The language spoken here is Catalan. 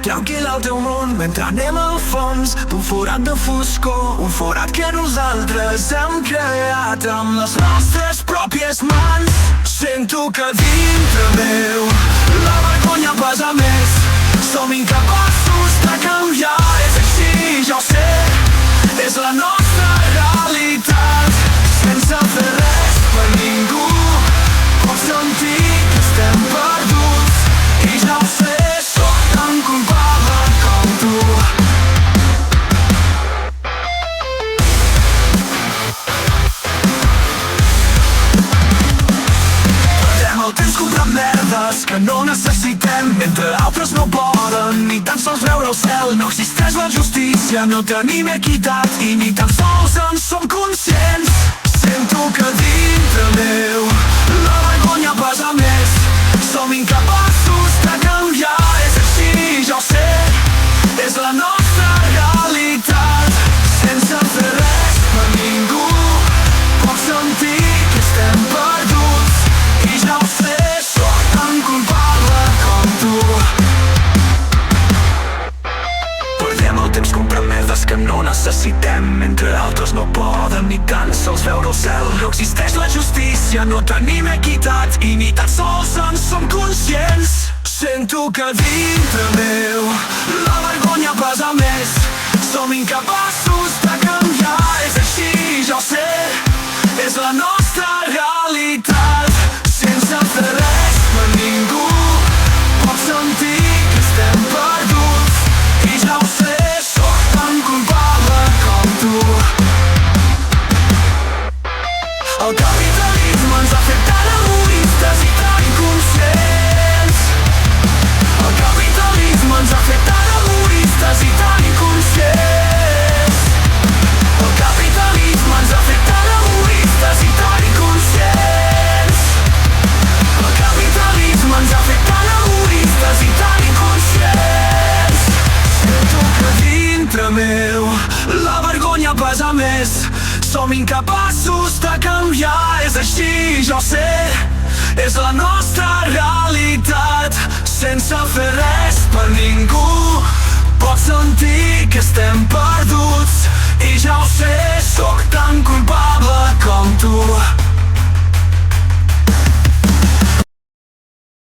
tranquil al teu món mentre anem al fons d'un forat de foscor, un forat que nosaltres hem creat amb les nostres pròpies mans. Sento que dintre meu la vergonya pesa més. Som incapaços de canviar, és així, ja ho sé, és la nostra realitat. Sense fer res per ningú, pots sentir que estem perduts. I ja ho sé, sóc tan culpable com tu. Perdem el temps comprant merdes que no necessitem, mentre altres no poden ni tan sols veure el cel. No existeix la justícia, no tenim equitat i ni tan sols en som conscients. Sento que dintre meu la vergonya pesa més. Som incapaços de canviar, és així, ja ho sé, és la nostra realitat. Sense fer res per ningú, pots sentir que estem perduts. I ja ho sé, sóc tan culpable com tu. Perdem el temps comprant merdes que no necessitem, mentre altres no poden ni tan sols veure el cel. No existeix la justícia, no tenim equitat i ni tan sols en som conscients. Sento que dintre meu la vergonya pesa més. Som incapaços de canviar, és així, ja ho sé, és la nostra realitat. Sense fer res per ningú, pots sentir que estem perduts. I ja ho sé, sóc tan culpable com tu. El capitalisme ens ha fet tan egoistes i tan inconscients. El capitalisme ens ha fet tan egoistes i tan inconscients. El capitalisme ens ha fet tan egoistes i tan inconscients. El capitalisme ens ha fet tan egoistes i tan inconscients. Sento que dintre meu la vergonya pesa més. Som incapaços de canviar, és així, ja ho sé, és la nostra realitat. Sense fer res per ningú, pots sentir que estem perduts. I ja ho sé, sóc tan culpable com tu.